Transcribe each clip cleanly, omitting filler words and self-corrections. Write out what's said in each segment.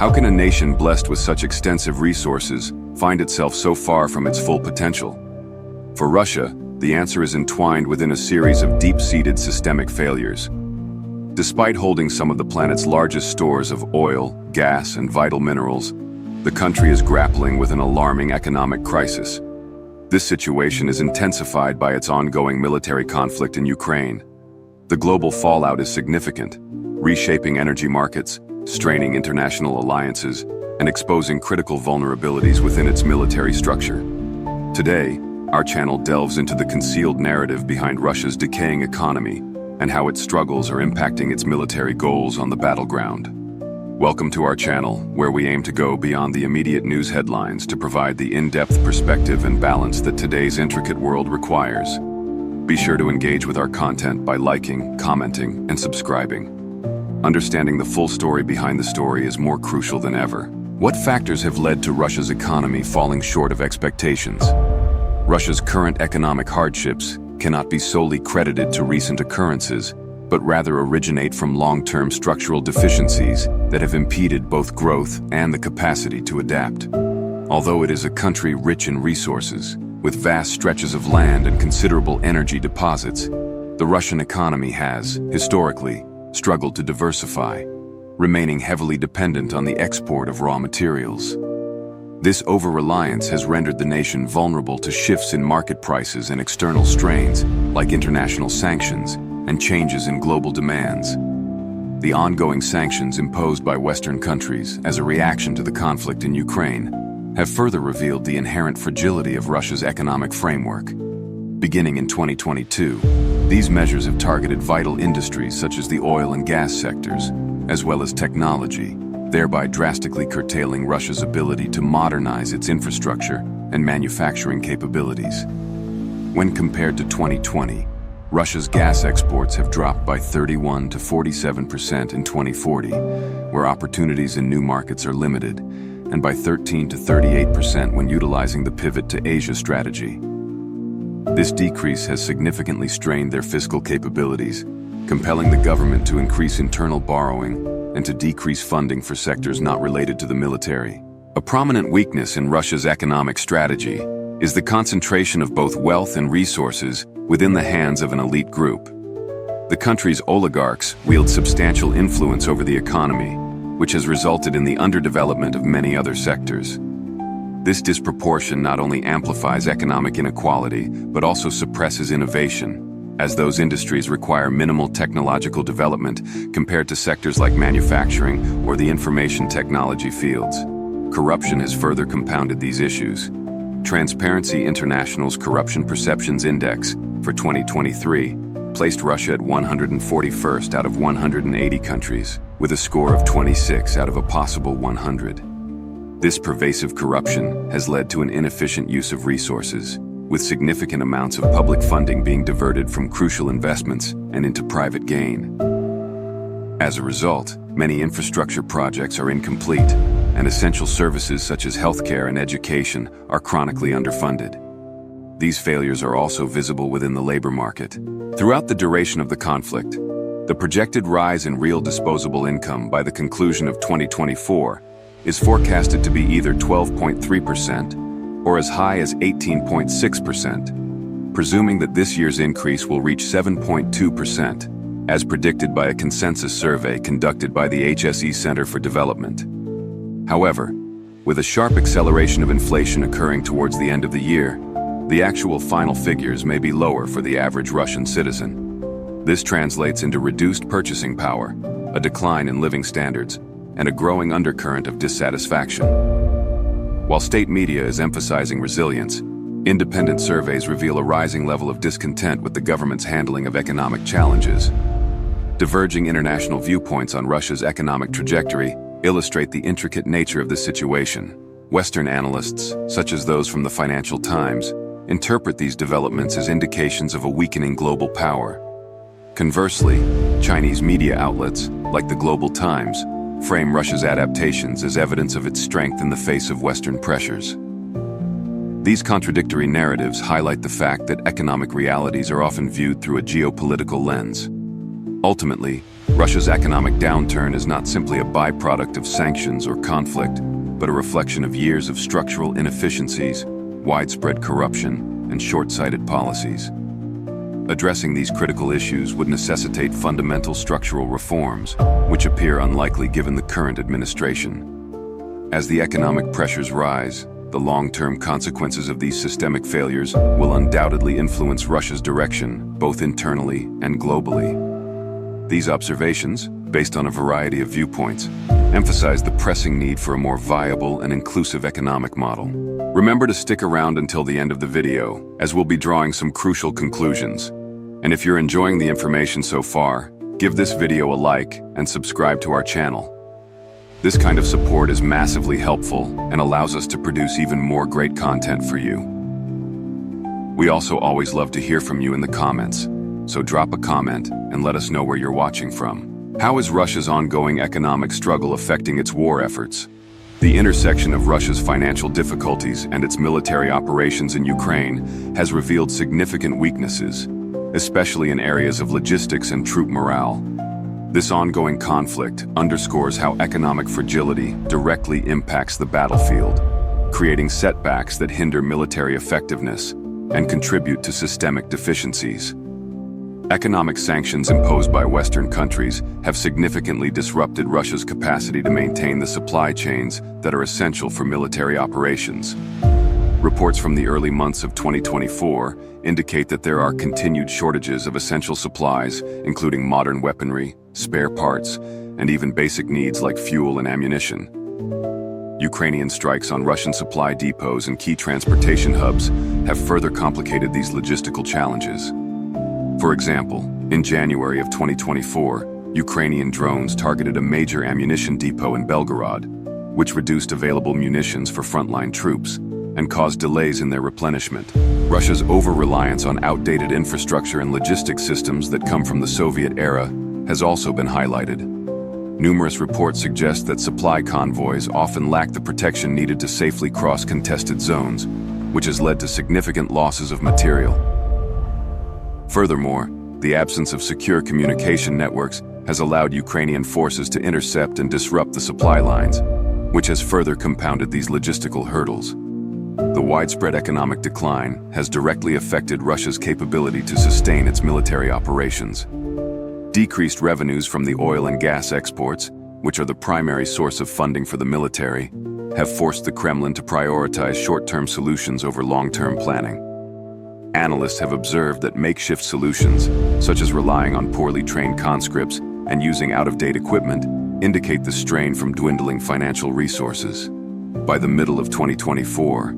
How can a nation blessed with such extensive resources find itself so far from its full potential? For Russia, the answer is entwined within a series of deep-seated systemic failures. Despite holding some of the planet's largest stores of oil, gas, and vital minerals, the country is grappling with an alarming economic crisis. This situation is intensified by its ongoing military conflict in Ukraine. The global fallout is significant, reshaping energy markets, straining international alliances, and exposing critical vulnerabilities within its military structure. Today, our channel delves into the concealed narrative behind Russia's decaying economy and how its struggles are impacting its military goals on the battleground. Welcome to our channel, where we aim to go beyond the immediate news headlines to provide the in-depth perspective and balance that today's intricate world requires. Be sure to engage with our content by liking, commenting, and subscribing. Understanding the full story behind the story is more crucial than ever. What factors have led to Russia's economy falling short of expectations? Russia's current economic hardships cannot be solely credited to recent occurrences, but rather originate from long-term structural deficiencies that have impeded both growth and the capacity to adapt. Although it is a country rich in resources, with vast stretches of land and considerable energy deposits, the Russian economy has, historically, struggled to diversify, remaining heavily dependent on the export of raw materials. This over-reliance has rendered the nation vulnerable to shifts in market prices and external strains, like international sanctions and changes in global demands. The ongoing sanctions imposed by Western countries as a reaction to the conflict in Ukraine have further revealed the inherent fragility of Russia's economic framework. Beginning in 2022, these measures have targeted vital industries such as the oil and gas sectors, as well as technology, thereby drastically curtailing Russia's ability to modernize its infrastructure and manufacturing capabilities. When compared to 2020, Russia's gas exports have dropped by 31 to 47% in 2040, where opportunities in new markets are limited, and by 13 to 38% when utilizing the pivot to Asia strategy. This decrease has significantly strained their fiscal capabilities, compelling the government to increase internal borrowing and to decrease funding for sectors not related to the military. A prominent weakness in Russia's economic strategy is the concentration of both wealth and resources within the hands of an elite group. The country's oligarchs wield substantial influence over the economy, which has resulted in the underdevelopment of many other sectors. This disproportion not only amplifies economic inequality, but also suppresses innovation, as those industries require minimal technological development compared to sectors like manufacturing or the information technology fields. Corruption has further compounded these issues. Transparency International's Corruption Perceptions Index for 2023 placed Russia at 141st out of 180 countries, with a score of 26 out of a possible 100. This pervasive corruption has led to an inefficient use of resources, with significant amounts of public funding being diverted from crucial investments and into private gain. As a result, many infrastructure projects are incomplete, and essential services such as healthcare and education are chronically underfunded. These failures are also visible within the labor market. Throughout the duration of the conflict, the projected rise in real disposable income by the conclusion of 2024 is forecasted to be either 12.3% or as high as 18.6%, presuming that this year's increase will reach 7.2%, as predicted by a consensus survey conducted by the HSE Center for Development. However, with a sharp acceleration of inflation occurring towards the end of the year, the actual final figures may be lower for the average Russian citizen. This translates into reduced purchasing power, a decline in living standards, and a growing undercurrent of dissatisfaction. While state media is emphasizing resilience, independent surveys reveal a rising level of discontent with the government's handling of economic challenges. Diverging international viewpoints on Russia's economic trajectory illustrate the intricate nature of this situation. Western analysts, such as those from the Financial Times, interpret these developments as indications of a weakening global power. Conversely, Chinese media outlets, like the Global Times, frame Russia's adaptations as evidence of its strength in the face of Western pressures. These contradictory narratives highlight the fact that economic realities are often viewed through a geopolitical lens. Ultimately, Russia's economic downturn is not simply a byproduct of sanctions or conflict, but a reflection of years of structural inefficiencies, widespread corruption, and short-sighted policies. Addressing these critical issues would necessitate fundamental structural reforms, which appear unlikely given the current administration. As the economic pressures rise, the long-term consequences of these systemic failures will undoubtedly influence Russia's direction, both internally and globally. These observations, based on a variety of viewpoints, emphasize the pressing need for a more viable and inclusive economic model. Remember to stick around until the end of the video, as we'll be drawing some crucial conclusions. And if you're enjoying the information so far, give this video a like and subscribe to our channel. This kind of support is massively helpful and allows us to produce even more great content for you. We also always love to hear from you in the comments, so drop a comment and let us know where you're watching from. How is Russia's ongoing economic struggle affecting its war efforts? The intersection of Russia's financial difficulties and its military operations in Ukraine has revealed significant weaknesses, especially in areas of logistics and troop morale. This ongoing conflict underscores how economic fragility directly impacts the battlefield, creating setbacks that hinder military effectiveness and contribute to systemic deficiencies. Economic sanctions imposed by Western countries have significantly disrupted Russia's capacity to maintain the supply chains that are essential for military operations. Reports from the early months of 2024 indicate that there are continued shortages of essential supplies, including modern weaponry, spare parts, and even basic needs like fuel and ammunition. Ukrainian strikes on Russian supply depots and key transportation hubs have further complicated these logistical challenges. For example, in January of 2024, Ukrainian drones targeted a major ammunition depot in Belgorod, which reduced available munitions for frontline troops and caused delays in their replenishment. Russia's over-reliance on outdated infrastructure and logistics systems that come from the Soviet era has also been highlighted. Numerous reports suggest that supply convoys often lack the protection needed to safely cross contested zones, which has led to significant losses of material. Furthermore, the absence of secure communication networks has allowed Ukrainian forces to intercept and disrupt the supply lines, which has further compounded these logistical hurdles. The widespread economic decline has directly affected Russia's capability to sustain its military operations. Decreased revenues from the oil and gas exports, which are the primary source of funding for the military, have forced the Kremlin to prioritize short-term solutions over long-term planning. Analysts have observed that makeshift solutions, such as relying on poorly trained conscripts and using out-of-date equipment, indicate the strain from dwindling financial resources. By the middle of 2024,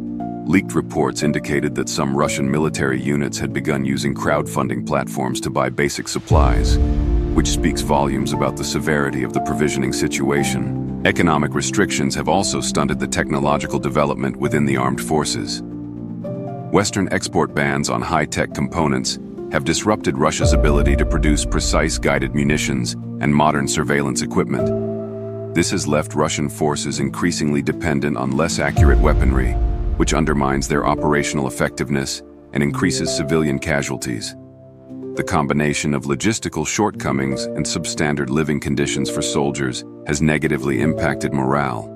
leaked reports indicated that some Russian military units had begun using crowdfunding platforms to buy basic supplies, which speaks volumes about the severity of the provisioning situation. Economic restrictions have also stunted the technological development within the armed forces. Western export bans on high-tech components have disrupted Russia's ability to produce precise guided munitions and modern surveillance equipment. This has left Russian forces increasingly dependent on less accurate weaponry, which undermines their operational effectiveness and increases civilian casualties. The combination of logistical shortcomings and substandard living conditions for soldiers has negatively impacted morale.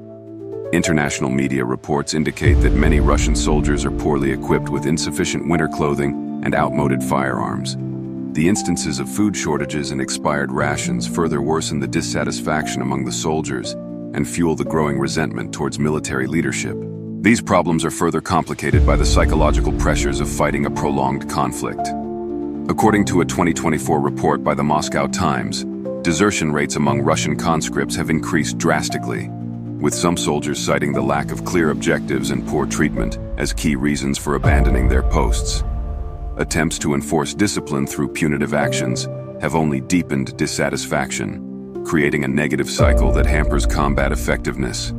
International media reports indicate that many Russian soldiers are poorly equipped with insufficient winter clothing and outmoded firearms. The instances of food shortages and expired rations further worsen the dissatisfaction among the soldiers and fuel the growing resentment towards military leadership. These problems are further complicated by the psychological pressures of fighting a prolonged conflict. According to a 2024 report by the Moscow Times, desertion rates among Russian conscripts have increased drastically, with some soldiers citing the lack of clear objectives and poor treatment as key reasons for abandoning their posts. Attempts to enforce discipline through punitive actions have only deepened dissatisfaction, creating a negative cycle that hampers combat effectiveness.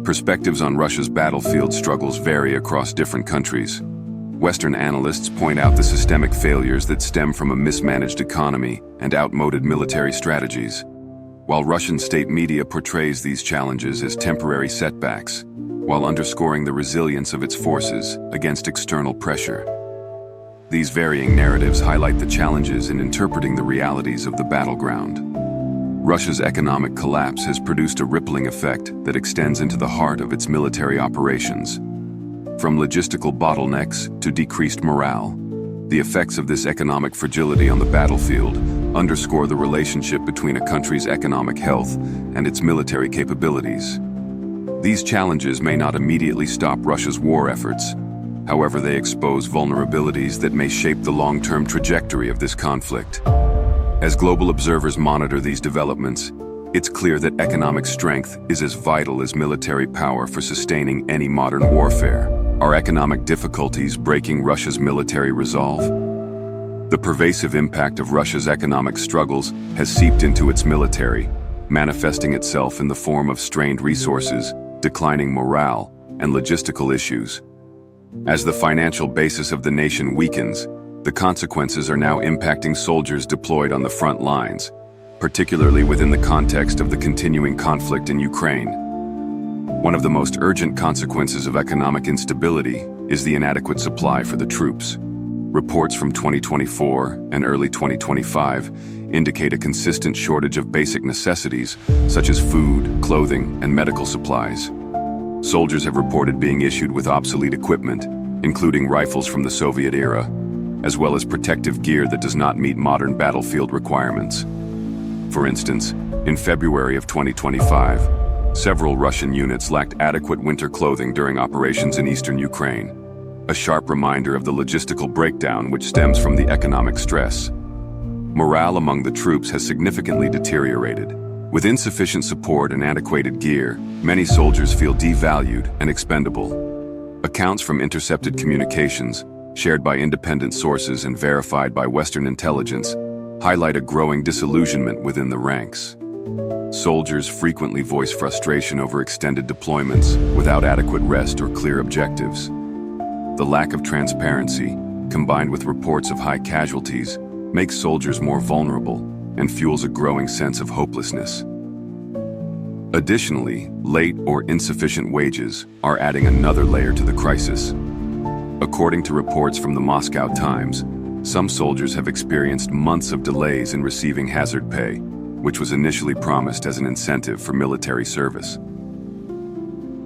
Perspectives on Russia's battlefield struggles vary across different countries. Western analysts point out the systemic failures that stem from a mismanaged economy and outmoded military strategies, while Russian state media portrays these challenges as temporary setbacks, while underscoring the resilience of its forces against external pressure. These varying narratives highlight the challenges in interpreting the realities of the battleground. Russia's economic collapse has produced a rippling effect that extends into the heart of its military operations. From logistical bottlenecks to decreased morale, the effects of this economic fragility on the battlefield underscore the relationship between a country's economic health and its military capabilities. These challenges may not immediately stop Russia's war efforts. However, they expose vulnerabilities that may shape the long-term trajectory of this conflict. As global observers monitor these developments, it's clear that economic strength is as vital as military power for sustaining any modern warfare. Are economic difficulties breaking Russia's military resolve? The pervasive impact of Russia's economic struggles has seeped into its military, manifesting itself in the form of strained resources, declining morale, and logistical issues. As the financial basis of the nation weakens, the consequences are now impacting soldiers deployed on the front lines, particularly within the context of the continuing conflict in Ukraine. One of the most urgent consequences of economic instability is the inadequate supply for the troops. Reports from 2024 and early 2025 indicate a consistent shortage of basic necessities such as food, clothing, and medical supplies. Soldiers have reported being issued with obsolete equipment, including rifles from the Soviet era, as well as protective gear that does not meet modern battlefield requirements. For instance, in February of 2025, several Russian units lacked adequate winter clothing during operations in eastern Ukraine, a sharp reminder of the logistical breakdown which stems from the economic stress. Morale among the troops has significantly deteriorated. With insufficient support and antiquated gear, many soldiers feel devalued and expendable. Accounts from intercepted communications, shared by independent sources and verified by Western intelligence, highlight a growing disillusionment within the ranks. Soldiers frequently voice frustration over extended deployments without adequate rest or clear objectives. The lack of transparency, combined with reports of high casualties, makes soldiers more vulnerable and fuels a growing sense of hopelessness. Additionally, late or insufficient wages are adding another layer to the crisis. According to reports from the Moscow Times, some soldiers have experienced months of delays in receiving hazard pay, which was initially promised as an incentive for military service.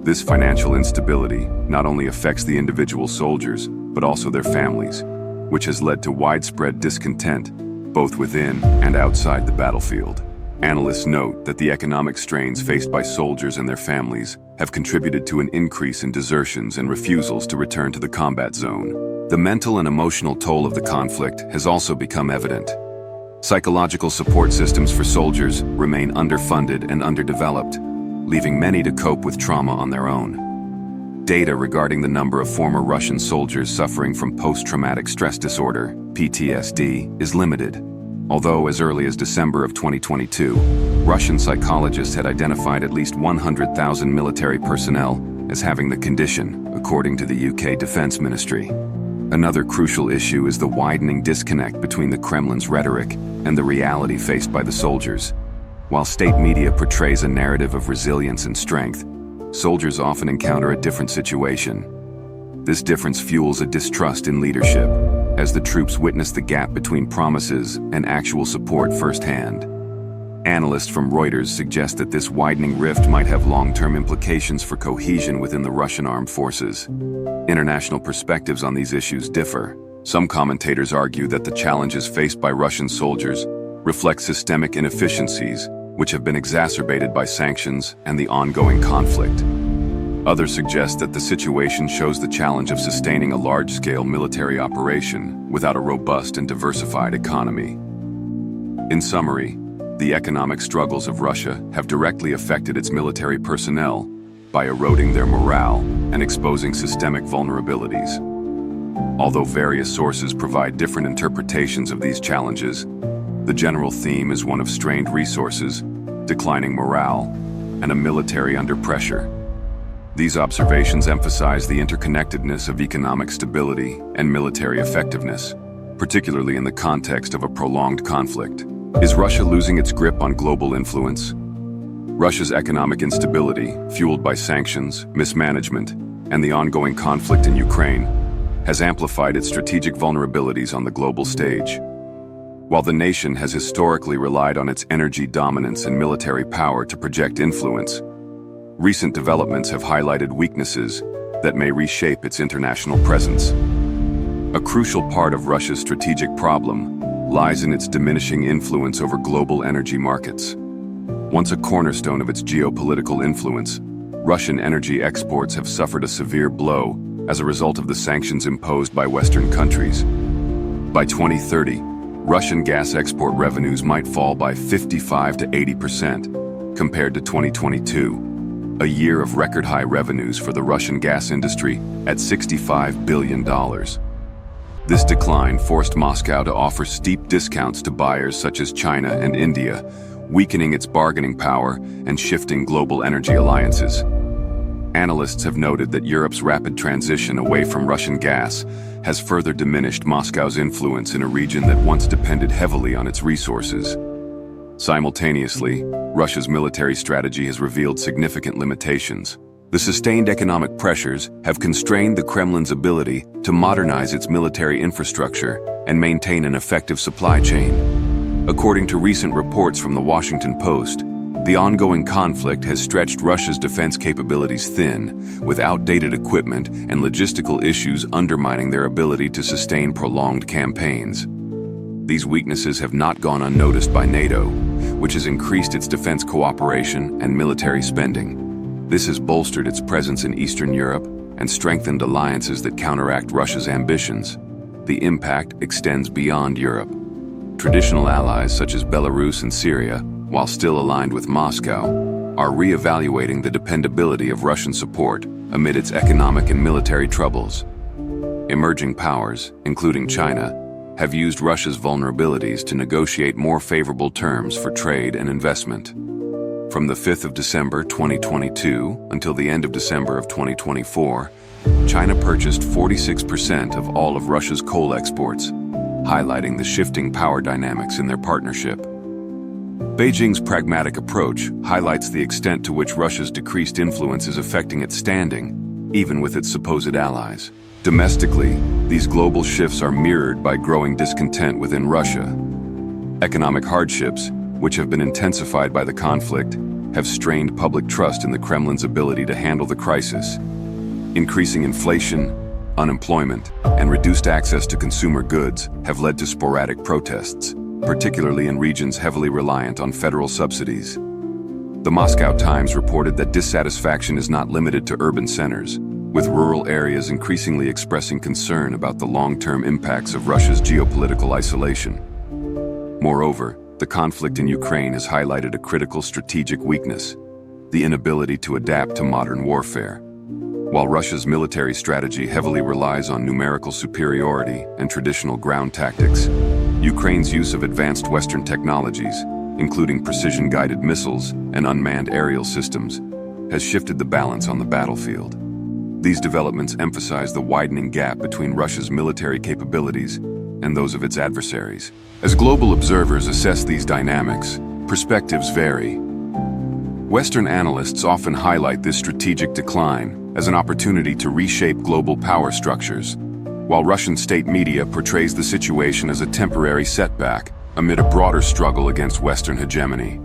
This financial instability not only affects the individual soldiers, but also their families, which has led to widespread discontent, both within and outside the battlefield. Analysts note that the economic strains faced by soldiers and their families have contributed to an increase in desertions and refusals to return to the combat zone. The mental and emotional toll of the conflict has also become evident. Psychological support systems for soldiers remain underfunded and underdeveloped, leaving many to cope with trauma on their own. Data regarding the number of former Russian soldiers suffering from post-traumatic stress disorder, PTSD, is limited. Although as early as December of 2022, Russian psychologists had identified at least 100,000 military personnel as having the condition, according to the UK Defense Ministry. Another crucial issue is the widening disconnect between the Kremlin's rhetoric and the reality faced by the soldiers. While state media portrays a narrative of resilience and strength, soldiers often encounter a different situation. This difference fuels a distrust in leadership, as the troops witness the gap between promises and actual support firsthand. Analysts from Reuters suggest that this widening rift might have long-term implications for cohesion within the Russian armed forces. International perspectives on these issues differ. Some commentators argue that the challenges faced by Russian soldiers reflect systemic inefficiencies, which have been exacerbated by sanctions and the ongoing conflict. Others suggest that the situation shows the challenge of sustaining a large-scale military operation without a robust and diversified economy. In summary, the economic struggles of Russia have directly affected its military personnel by eroding their morale and exposing systemic vulnerabilities. Although various sources provide different interpretations of these challenges, the general theme is one of strained resources, declining morale, and a military under pressure. These observations emphasize the interconnectedness of economic stability and military effectiveness, particularly in the context of a prolonged conflict. Is Russia losing its grip on global influence? Russia's economic instability, fueled by sanctions, mismanagement, and the ongoing conflict in Ukraine, has amplified its strategic vulnerabilities on the global stage. While the nation has historically relied on its energy dominance and military power to project influence, recent developments have highlighted weaknesses that may reshape its international presence. A crucial part of Russia's strategic problem lies in its diminishing influence over global energy markets. Once a cornerstone of its geopolitical influence, Russian energy exports have suffered a severe blow as a result of the sanctions imposed by Western countries. By 2030, Russian gas export revenues might fall by 55 to 80% compared to 2022, a year of record-high revenues for the Russian gas industry at $65 billion. This decline forced Moscow to offer steep discounts to buyers such as China and India, weakening its bargaining power and shifting global energy alliances. Analysts have noted that Europe's rapid transition away from Russian gas has further diminished Moscow's influence in a region that once depended heavily on its resources. Simultaneously, Russia's military strategy has revealed significant limitations. The sustained economic pressures have constrained the Kremlin's ability to modernize its military infrastructure and maintain an effective supply chain. According to recent reports from the Washington Post, the ongoing conflict has stretched Russia's defense capabilities thin, with outdated equipment and logistical issues undermining their ability to sustain prolonged campaigns. These weaknesses have not gone unnoticed by NATO, which has increased its defense cooperation and military spending. This has bolstered its presence in Eastern Europe and strengthened alliances that counteract Russia's ambitions. The impact extends beyond Europe. Traditional allies such as Belarus and Syria, while still aligned with Moscow, are re-evaluating the dependability of Russian support amid its economic and military troubles. Emerging powers, including China, have used Russia's vulnerabilities to negotiate more favorable terms for trade and investment. From the 5th of December 2022 until the end of December of 2024, China purchased 46% of all of Russia's coal exports, highlighting the shifting power dynamics in their partnership. Beijing's pragmatic approach highlights the extent to which Russia's decreased influence is affecting its standing, even with its supposed allies. Domestically, these global shifts are mirrored by growing discontent within Russia. Economic hardships, which have been intensified by the conflict, have strained public trust in the Kremlin's ability to handle the crisis. Increasing inflation, unemployment, and reduced access to consumer goods have led to sporadic protests, particularly in regions heavily reliant on federal subsidies. The Moscow Times reported that dissatisfaction is not limited to urban centers, with rural areas increasingly expressing concern about the long-term impacts of Russia's geopolitical isolation. Moreover, the conflict in Ukraine has highlighted a critical strategic weakness: the inability to adapt to modern warfare. While Russia's military strategy heavily relies on numerical superiority and traditional ground tactics, Ukraine's use of advanced Western technologies, including precision-guided missiles and unmanned aerial systems, has shifted the balance on the battlefield. These developments emphasize the widening gap between Russia's military capabilities and those of its adversaries. As global observers assess these dynamics, perspectives vary. Western analysts often highlight this strategic decline as an opportunity to reshape global power structures, while Russian state media portrays the situation as a temporary setback amid a broader struggle against Western hegemony.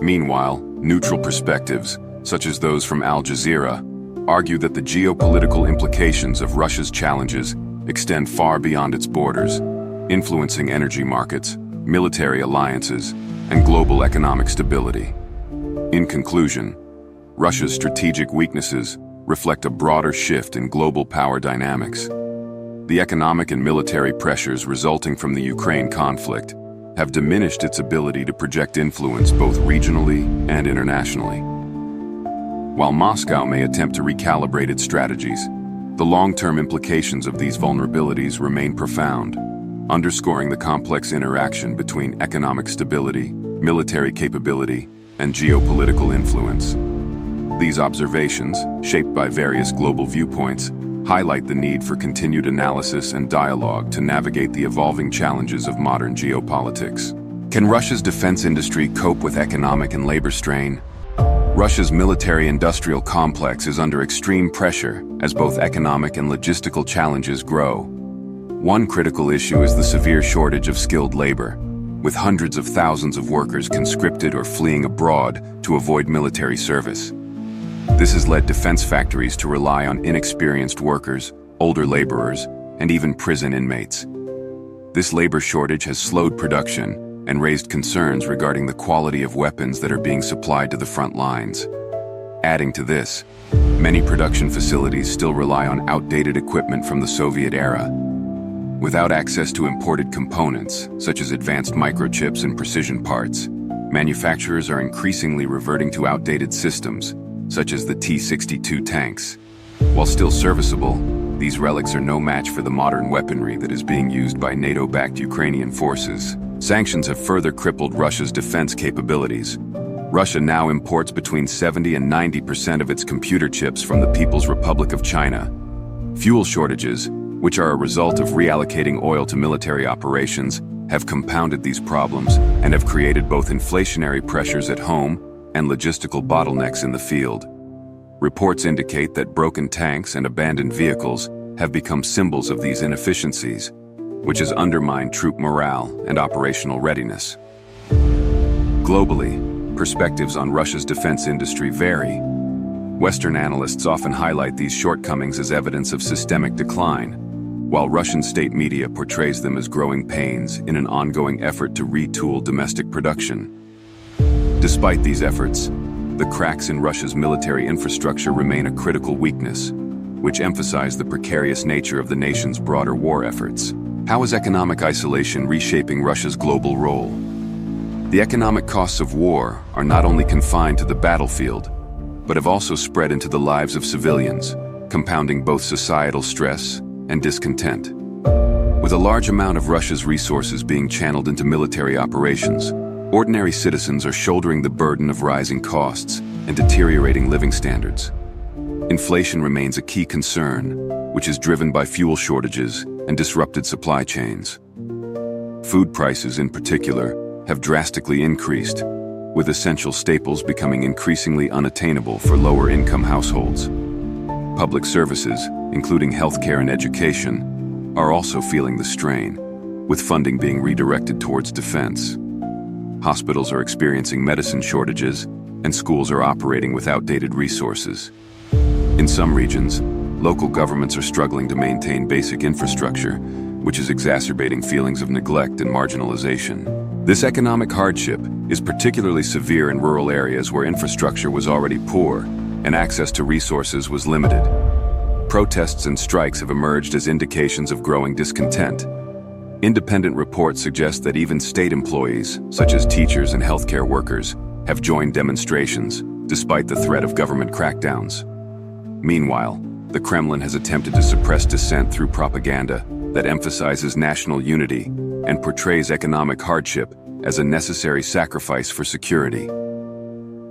Meanwhile, neutral perspectives, such as those from Al Jazeera, argue that the geopolitical implications of Russia's challenges extend far beyond its borders, influencing energy markets, military alliances, and global economic stability. In conclusion, Russia's strategic weaknesses reflect a broader shift in global power dynamics. The economic and military pressures resulting from the Ukraine conflict have diminished its ability to project influence both regionally and internationally. While Moscow may attempt to recalibrate its strategies, the long-term implications of these vulnerabilities remain profound, underscoring the complex interaction between economic stability, military capability, and geopolitical influence. These observations, shaped by various global viewpoints, highlight the need for continued analysis and dialogue to navigate the evolving challenges of modern geopolitics. Can Russia's defense industry cope with economic and labor strain? Russia's military-industrial complex is under extreme pressure as both economic and logistical challenges grow. One critical issue is the severe shortage of skilled labor, with hundreds of thousands of workers conscripted or fleeing abroad to avoid military service. This has led defense factories to rely on inexperienced workers, older laborers, and even prison inmates. This labor shortage has slowed production and raised concerns regarding the quality of weapons that are being supplied to the front lines. Adding to this, many production facilities still rely on outdated equipment from the Soviet era. Without access to imported components, such as advanced microchips and precision parts, manufacturers are increasingly reverting to outdated systems, such as the T-62 tanks. While still serviceable, these relics are no match for the modern weaponry that is being used by NATO-backed Ukrainian forces. Sanctions have further crippled Russia's defense capabilities. Russia now imports between 70% and 90% of its computer chips from the People's Republic of China. Fuel shortages, which are a result of reallocating oil to military operations, have compounded these problems and have created both inflationary pressures at home and logistical bottlenecks in the field. Reports indicate that broken tanks and abandoned vehicles have become symbols of these inefficiencies, which has undermined troop morale and operational readiness. Globally, perspectives on Russia's defense industry vary. Western analysts often highlight these shortcomings as evidence of systemic decline, while Russian state media portrays them as growing pains in an ongoing effort to retool domestic production. Despite these efforts, the cracks in Russia's military infrastructure remain a critical weakness, which emphasize the precarious nature of the nation's broader war efforts. How is economic isolation reshaping Russia's global role? The economic costs of war are not only confined to the battlefield, but have also spread into the lives of civilians, compounding both societal stress and discontent. With a large amount of Russia's resources being channeled into military operations, ordinary citizens are shouldering the burden of rising costs and deteriorating living standards. Inflation remains a key concern, which is driven by fuel shortages and disrupted supply chains. Food prices, in particular, have drastically increased, with essential staples becoming increasingly unattainable for lower-income households. Public services, including healthcare and education, are also feeling the strain, with funding being redirected towards defense. Hospitals are experiencing medicine shortages, and schools are operating with outdated resources. In some regions, local governments are struggling to maintain basic infrastructure, which is exacerbating feelings of neglect and marginalization. This economic hardship is particularly severe in rural areas where infrastructure was already poor and access to resources was limited. Protests and strikes have emerged as indications of growing discontent. Independent reports suggest that even state employees, such as teachers and healthcare workers, have joined demonstrations, despite the threat of government crackdowns. Meanwhile, the Kremlin has attempted to suppress dissent through propaganda that emphasizes national unity and portrays economic hardship as a necessary sacrifice for security.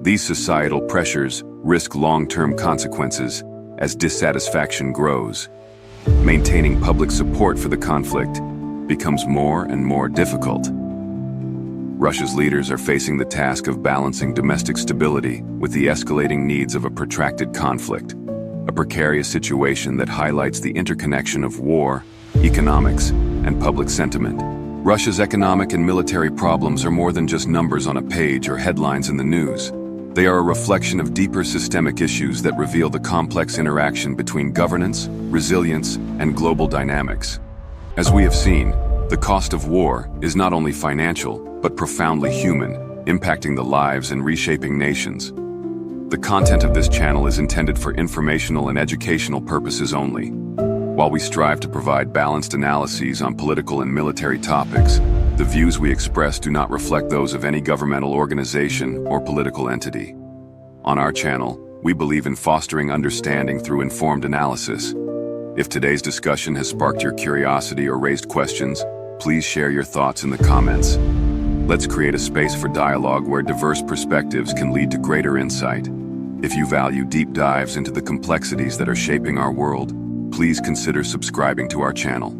These societal pressures risk long-term consequences as dissatisfaction grows. Maintaining public support for the conflict becomes more and more difficult. Russia's leaders are facing the task of balancing domestic stability with the escalating needs of a protracted conflict, a precarious situation that highlights the interconnection of war, economics, and public sentiment. Russia's economic and military problems are more than just numbers on a page or headlines in the news. They are a reflection of deeper systemic issues that reveal the complex interaction between governance, resilience, and global dynamics. As we have seen, the cost of war is not only financial, but profoundly human, impacting the lives and reshaping nations. The content of this channel is intended for informational and educational purposes only. While we strive to provide balanced analyses on political and military topics, the views we express do not reflect those of any governmental organization or political entity. On our channel, we believe in fostering understanding through informed analysis. If today's discussion has sparked your curiosity or raised questions, please share your thoughts in the comments. Let's create a space for dialogue where diverse perspectives can lead to greater insight. If you value deep dives into the complexities that are shaping our world, please consider subscribing to our channel.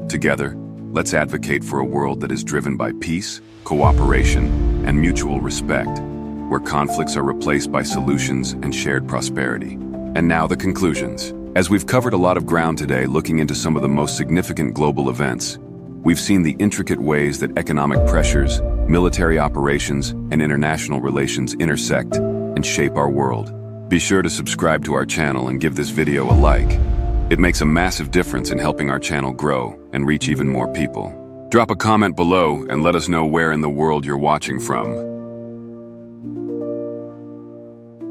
Together, let's advocate for a world that is driven by peace, cooperation, and mutual respect, where conflicts are replaced by solutions and shared prosperity. And now the conclusions. As we've covered a lot of ground today looking into some of the most significant global events, we've seen the intricate ways that economic pressures, military operations, and international relations intersect and shape our world. Be sure to subscribe to our channel and give this video a like. It makes a massive difference in helping our channel grow and reach even more people. Drop a comment below and let us know where in the world you're watching from.